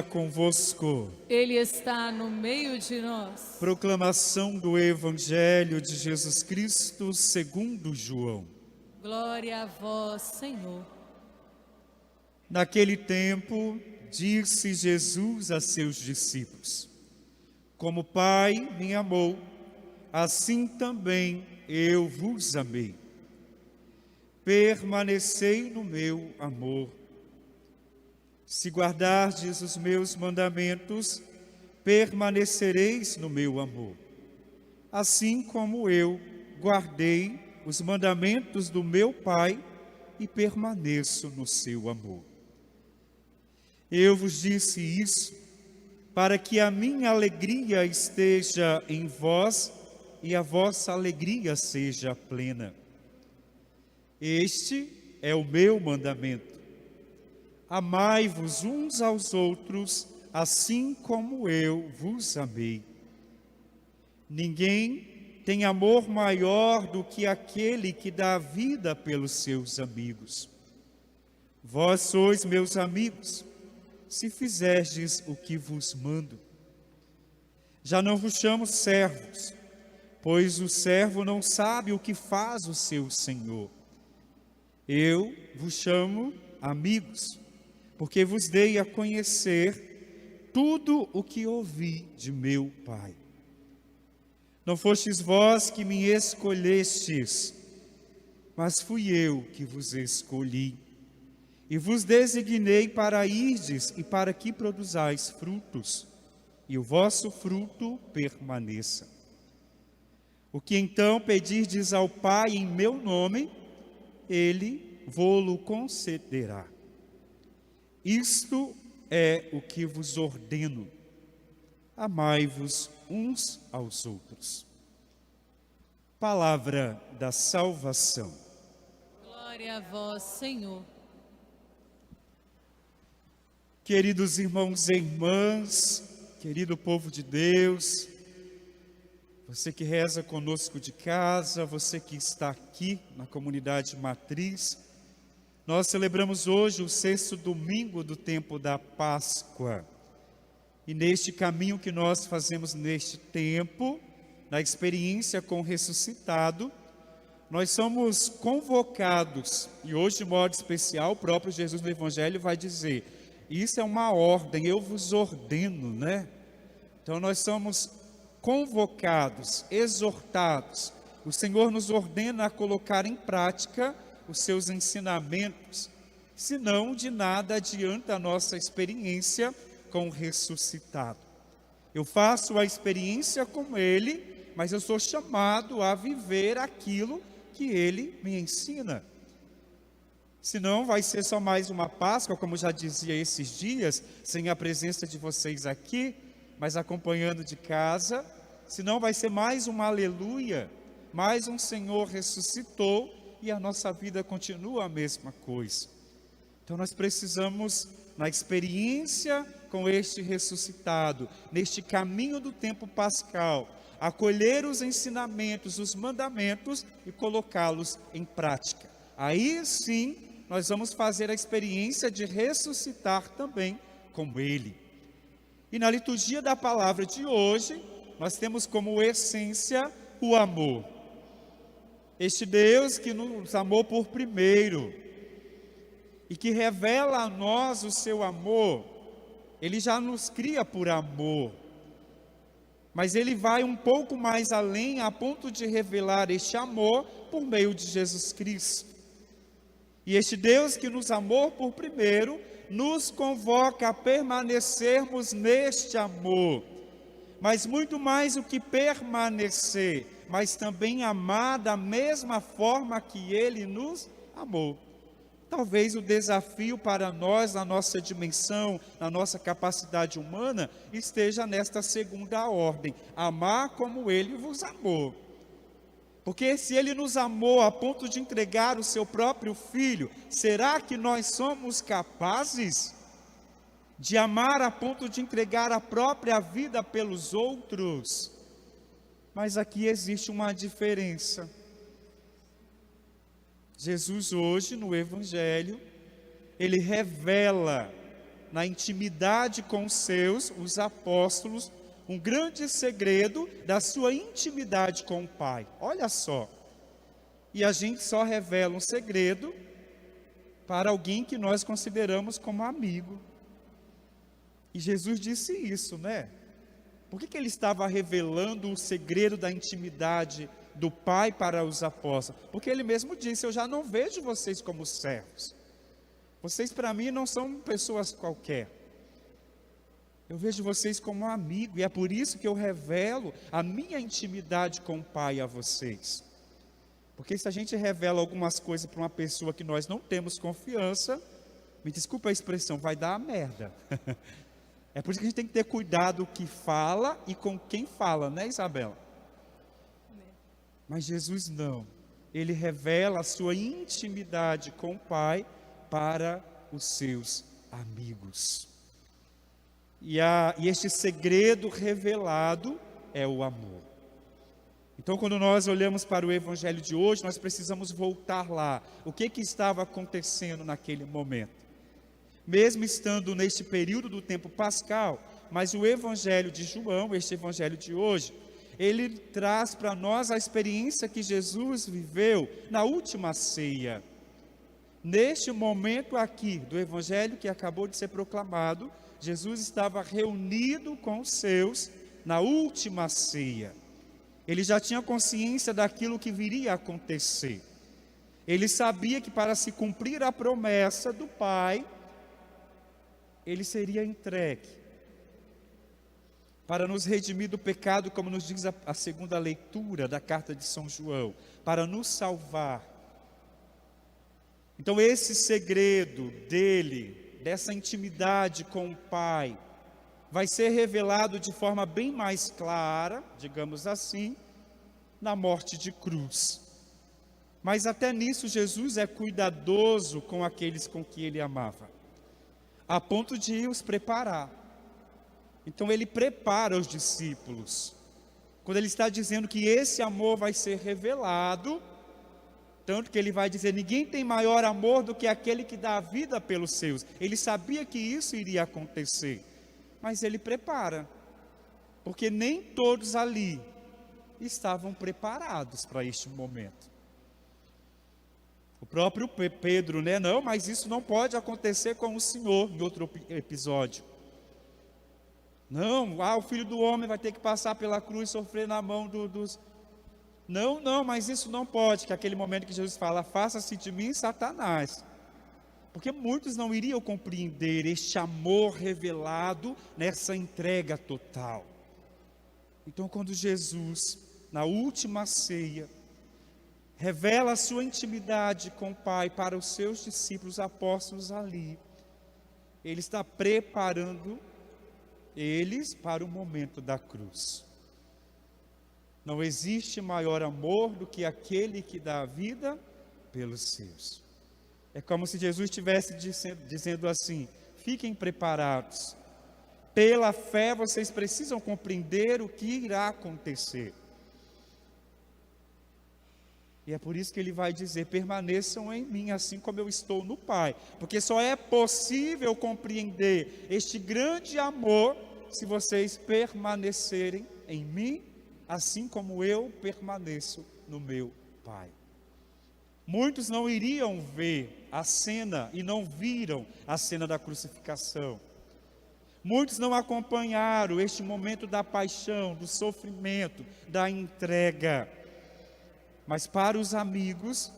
Convosco. Ele está no meio de nós. Proclamação do Evangelho de Jesus Cristo segundo João. Glória a vós, Senhor. Naquele tempo, disse Jesus a seus discípulos: Como o Pai me amou, assim também eu vos amei. Permanecei no meu amor. Se guardardes os meus mandamentos, permanecereis no meu amor. Assim como eu guardei os mandamentos do meu Pai e permaneço no seu amor. Eu vos disse isso para que a minha alegria esteja em vós e a vossa alegria seja plena. Este é o meu mandamento. Amai-vos uns aos outros, assim como eu vos amei. Ninguém tem amor maior do que aquele que dá a vida pelos seus amigos. Vós sois meus amigos, se fizerdes o que vos mando. Já não vos chamo servos, pois o servo não sabe o que faz o seu senhor. Eu vos chamo amigos, porque vos dei a conhecer tudo o que ouvi de meu Pai. Não fostes vós que me escolhestes, mas fui eu que vos escolhi, e vos designei para irdes e para que produzais frutos, e o vosso fruto permaneça. O que então pedirdes ao Pai em meu nome, Ele vô-lo concederá. Isto é o que vos ordeno: amai-vos uns aos outros. Palavra da salvação. Glória a vós, Senhor. Queridos irmãos e irmãs, querido povo de Deus, você que reza conosco de casa, você que está aqui na comunidade matriz, nós celebramos hoje o 6º domingo do tempo da Páscoa. E neste caminho que nós fazemos neste tempo, na experiência com o ressuscitado, nós somos convocados, e hoje de modo especial, o próprio Jesus no Evangelho vai dizer, isso é uma ordem, eu vos ordeno, né? Então nós somos convocados, exortados, o Senhor nos ordena a colocar em prática os seus ensinamentos, senão de nada adianta a nossa experiência com o ressuscitado. Eu faço a experiência com Ele, mas eu sou chamado a viver aquilo que Ele me ensina. Senão vai ser só mais uma Páscoa, como já dizia esses dias, sem a presença de vocês aqui, mas acompanhando de casa. Senão vai ser mais uma aleluia, mais um Senhor ressuscitou, e a nossa vida continua a mesma coisa. Então nós precisamos, na experiência com este ressuscitado, neste caminho do tempo pascal, acolher os ensinamentos, os mandamentos e colocá-los em prática. Aí sim, nós vamos fazer a experiência de ressuscitar também com Ele. E na liturgia da palavra de hoje, nós temos como essência o amor. Este Deus que nos amou por primeiro e que revela a nós o seu amor, Ele já nos cria por amor, mas Ele vai um pouco mais além a ponto de revelar este amor por meio de Jesus Cristo. E este Deus que nos amou por primeiro, nos convoca a permanecermos neste amor, mas muito mais do que permanecer, mas também amar da mesma forma que Ele nos amou. Talvez o desafio para nós, na nossa dimensão, na nossa capacidade humana, esteja nesta segunda ordem: amar como Ele vos amou. Porque se Ele nos amou a ponto de entregar o seu próprio Filho, será que nós somos capazes de amar a ponto de entregar a própria vida pelos outros? Mas aqui existe uma diferença. Jesus hoje no Evangelho, Ele revela na intimidade com os apóstolos, um grande segredo da sua intimidade com o Pai. Olha só. E a gente só revela um segredo para alguém que nós consideramos como amigo. E Jesus disse isso, né? Por que ele estava revelando o segredo da intimidade do Pai para os apóstolos? Porque ele mesmo disse: eu já não vejo vocês como servos. Vocês para mim não são pessoas qualquer. Eu vejo vocês como um amigo, e é por isso que eu revelo a minha intimidade com o Pai a vocês. Porque se a gente revela algumas coisas para uma pessoa que nós não temos confiança, me desculpa a expressão, vai dar a merda. É por isso que a gente tem que ter cuidado o que fala e com quem fala, né, Isabela? Mas Jesus não. Ele revela a sua intimidade com o Pai para os seus amigos. E este segredo revelado é o amor. Então, quando nós olhamos para o Evangelho de hoje, nós precisamos voltar lá. O que estava acontecendo naquele momento? Mesmo estando neste período do tempo pascal, mas o Evangelho de João, este Evangelho de hoje, ele traz para nós a experiência que Jesus viveu na última ceia. Neste momento aqui do Evangelho que acabou de ser proclamado, Jesus estava reunido com os seus na última ceia. Ele já tinha consciência daquilo que viria a acontecer. Ele sabia que para se cumprir a promessa do Pai, ele seria entregue para nos redimir do pecado, como nos diz a segunda leitura da carta de São João, para nos salvar. Então esse segredo dele, dessa intimidade com o Pai, vai ser revelado de forma bem mais clara, digamos assim, na morte de cruz. Mas até nisso Jesus é cuidadoso com aqueles com que ele amava, a ponto de os preparar. Então ele prepara os discípulos, quando ele está dizendo que esse amor vai ser revelado, tanto que ele vai dizer: ninguém tem maior amor do que aquele que dá a vida pelos seus. Ele sabia que isso iria acontecer, mas ele prepara, porque nem todos ali estavam preparados para este momento. O próprio Pedro, né? Não, mas isso não pode acontecer com o Senhor, em outro episódio. Não, o Filho do Homem vai ter que passar pela cruz, sofrer na mão dos... Não, mas isso não pode, que é aquele momento que Jesus fala: faça-se de mim, Satanás. Porque muitos não iriam compreender este amor revelado nessa entrega total. Então, quando Jesus, na última ceia, revela a sua intimidade com o Pai para os seus discípulos apóstolos ali, ele está preparando eles para o momento da cruz. Não existe maior amor do que aquele que dá a vida pelos seus. É como se Jesus estivesse dizendo assim: fiquem preparados. Pela fé vocês precisam compreender o que irá acontecer. E é por isso que ele vai dizer: permaneçam em mim, assim como eu estou no Pai. Porque só é possível compreender este grande amor se vocês permanecerem em mim, assim como eu permaneço no meu Pai. Muitos não iriam ver a cena e não viram a cena da crucificação. Muitos não acompanharam este momento da paixão, do sofrimento, da entrega. Mas para os amigos,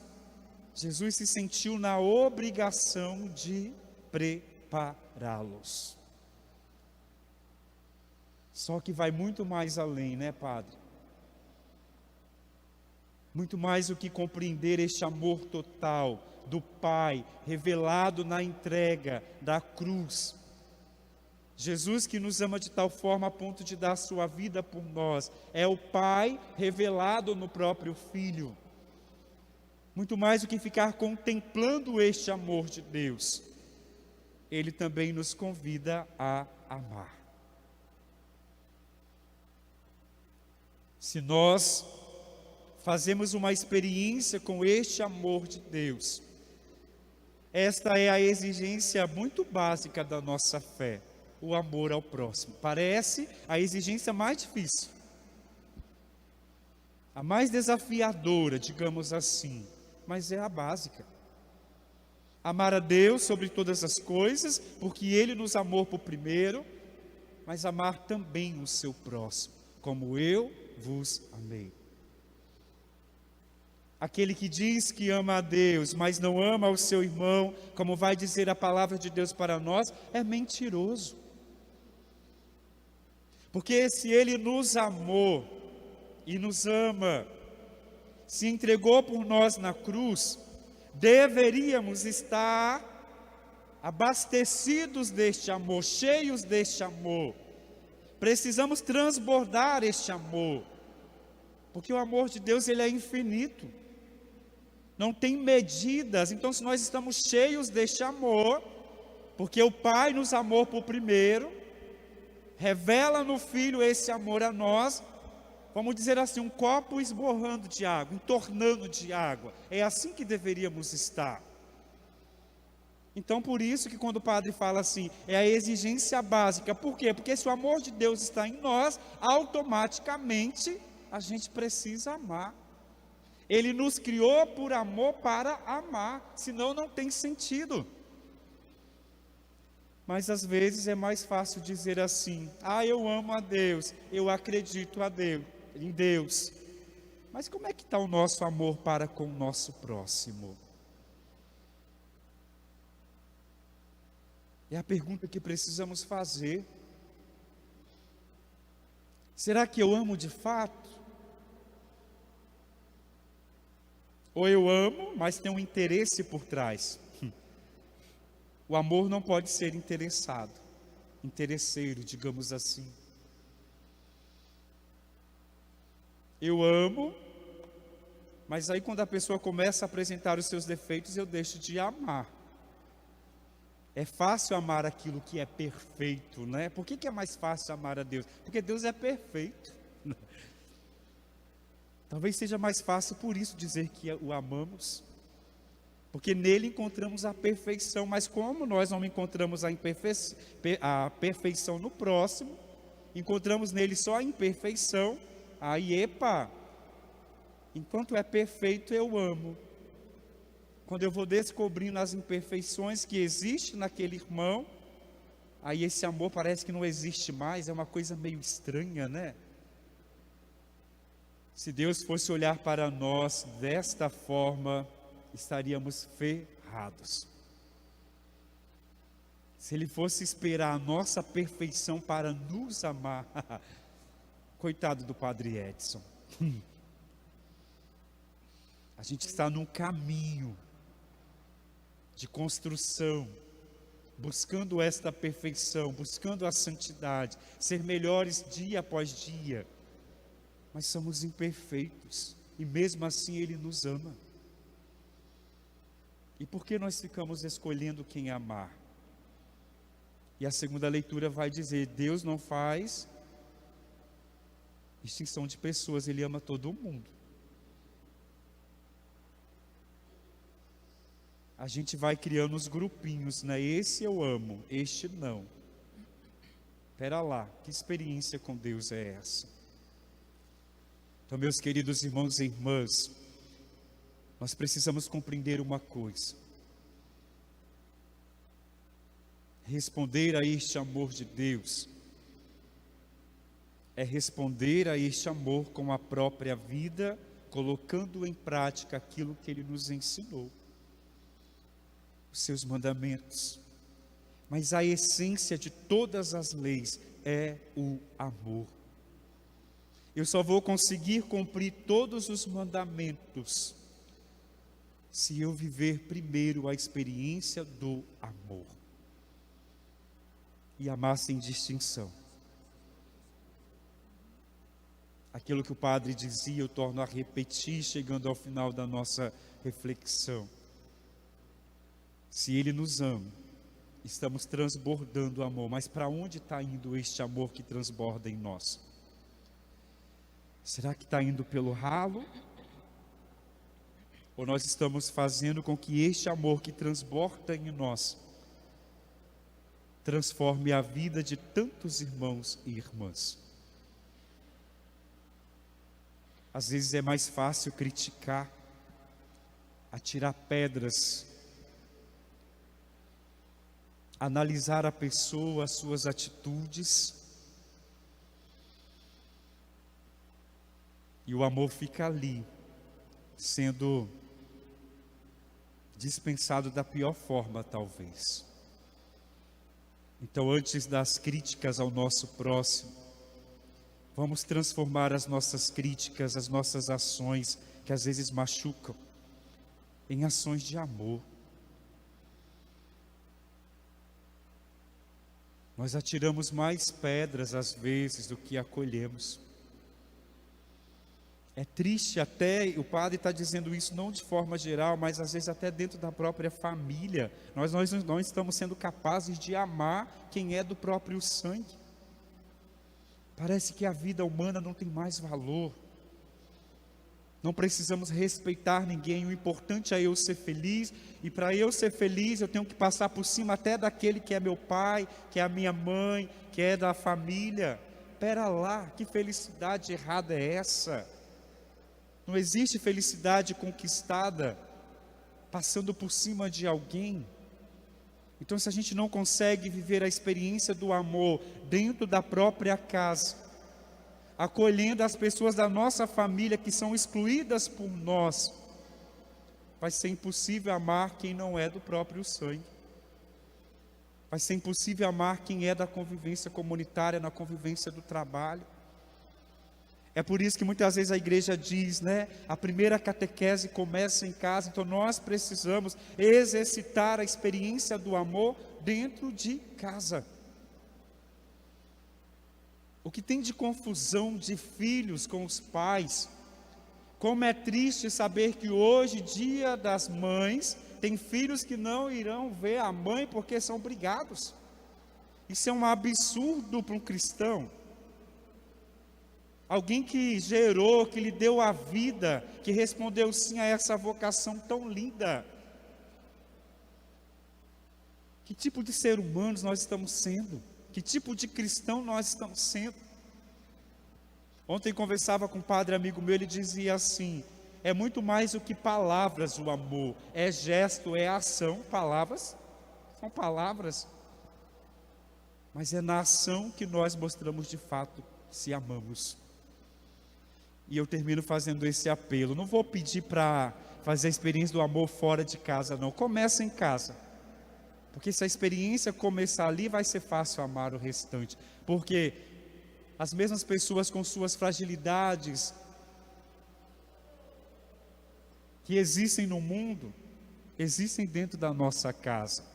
Jesus se sentiu na obrigação de prepará-los. Só que vai muito mais além, né, Padre? Muito mais do que compreender este amor total do Pai, revelado na entrega da cruz. Jesus, que nos ama de tal forma a ponto de dar sua vida por nós, é o Pai revelado no próprio Filho. Muito mais do que ficar contemplando este amor de Deus, Ele também nos convida a amar. Se nós fazemos uma experiência com este amor de Deus, Esta é a exigência muito básica da nossa fé, o amor ao próximo. Parece a exigência mais difícil, a mais desafiadora, digamos assim, mas é a básica. Amar a Deus sobre todas as coisas, porque Ele nos amou por primeiro, mas amar também o seu próximo, como eu vos amei. Aquele que diz que ama a Deus, mas não ama o seu irmão, como vai dizer a palavra de Deus para nós, é mentiroso. Porque se Ele nos amou e nos ama, se entregou por nós na cruz, deveríamos estar abastecidos deste amor, cheios deste amor. Precisamos transbordar este amor, porque o amor de Deus ele é infinito, não tem medidas. Então, se nós estamos cheios deste amor, porque o Pai nos amou por primeiro, revela no Filho esse amor a nós, vamos dizer assim, um copo esborrando de água, entornando de água. É assim que deveríamos estar. Então, por isso que quando o padre fala assim, é a exigência básica. Por quê? Porque se o amor de Deus está em nós, automaticamente a gente precisa amar. Ele nos criou por amor para amar, senão não tem sentido. Mas às vezes é mais fácil dizer assim, eu amo a Deus, eu acredito em Deus. Mas como é que está o nosso amor para com o nosso próximo? É a pergunta que precisamos fazer. Será que eu amo de fato? Ou eu amo, mas tem um interesse por trás? O amor não pode ser interesseiro, digamos assim. Eu amo, mas aí quando a pessoa começa a apresentar os seus defeitos, eu deixo de amar. É fácil amar aquilo que é perfeito, né? Por que é mais fácil amar a Deus? Porque Deus é perfeito. Talvez seja mais fácil por isso dizer que o amamos, porque nele encontramos a perfeição. Mas como nós não encontramos a perfeição no próximo, encontramos nele só a imperfeição, aí enquanto é perfeito eu amo. Quando eu vou descobrindo as imperfeições que existem naquele irmão, aí esse amor parece que não existe mais, é uma coisa meio estranha, né? Se Deus fosse olhar para nós desta forma, estaríamos ferrados. Se Ele fosse esperar a nossa perfeição para nos amar, coitado do Padre Edson. A gente está num caminho de construção, buscando esta perfeição, buscando a santidade, ser melhores dia após dia. Mas somos imperfeitos, e mesmo assim Ele nos ama. E por que nós ficamos escolhendo quem amar? E a segunda leitura vai dizer, Deus não faz distinção de pessoas, Ele ama todo mundo. A gente vai criando os grupinhos, né? Esse eu amo, este não. Espera lá, que experiência com Deus é essa? Então, meus queridos irmãos e irmãs, nós precisamos compreender uma coisa. Responder a este amor de Deus é responder a este amor com a própria vida, colocando em prática aquilo que Ele nos ensinou, os seus mandamentos. Mas a essência de todas as leis é o amor. Eu só vou conseguir cumprir todos os mandamentos se eu viver primeiro a experiência do amor. E amar sem distinção. Aquilo que o padre dizia, eu torno a repetir, chegando ao final da nossa reflexão. Se Ele nos ama, estamos transbordando o amor. Mas para onde está indo este amor que transborda em nós? Será que está indo pelo ralo? Ou nós estamos fazendo com que este amor que transborda em nós transforme a vida de tantos irmãos e irmãs? Às vezes é mais fácil criticar, atirar pedras, analisar a pessoa, as suas atitudes, e o amor fica ali, sendo dispensado da pior forma, talvez. Então, antes das críticas ao nosso próximo, vamos transformar as nossas críticas, as nossas ações, que às vezes machucam, em ações de amor. Nós atiramos mais pedras às vezes do que acolhemos. É triste até, o padre está dizendo isso não de forma geral, mas às vezes até dentro da própria família. Nós não estamos sendo capazes de amar quem é do próprio sangue. Parece que a vida humana não tem mais valor. Não precisamos respeitar ninguém, o importante é eu ser feliz, e para eu ser feliz eu tenho que passar por cima até daquele que é meu pai, que é a minha mãe, que é da família. Pera lá, que felicidade errada é essa? Não existe felicidade conquistada passando por cima de alguém. Então, se a gente não consegue viver a experiência do amor dentro da própria casa, acolhendo as pessoas da nossa família que são excluídas por nós, vai ser impossível amar quem não é do próprio sangue. Vai ser impossível amar quem é da convivência comunitária, na convivência do trabalho. É por isso que muitas vezes a igreja diz, né? A primeira catequese começa em casa, então nós precisamos exercitar a experiência do amor dentro de casa. O que tem de confusão de filhos com os pais? Como é triste saber que hoje, dia das mães, tem filhos que não irão ver a mãe porque são obrigados. Isso é um absurdo para um cristão. Alguém que gerou, que lhe deu a vida, que respondeu sim a essa vocação tão linda. Que tipo de ser humanos nós estamos sendo? Que tipo de cristão nós estamos sendo? Ontem conversava com um padre amigo meu, ele dizia assim: é muito mais do que palavras o amor, é gesto, é ação. Palavras são palavras, mas é na ação que nós mostramos de fato se amamos. E eu termino fazendo esse apelo. Não vou pedir para fazer a experiência do amor fora de casa, não. Começa em casa. Porque se a experiência começar ali, vai ser fácil amar o restante. Porque as mesmas pessoas com suas fragilidades que existem no mundo, existem dentro da nossa casa.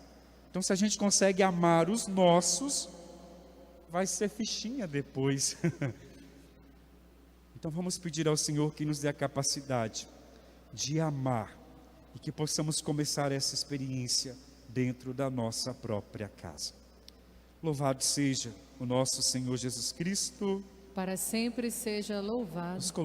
Então, se a gente consegue amar os nossos, vai ser fichinha depois. Então vamos pedir ao Senhor que nos dê a capacidade de amar e que possamos começar essa experiência dentro da nossa própria casa. Louvado seja o nosso Senhor Jesus Cristo. Para sempre seja louvado. Nos colocamos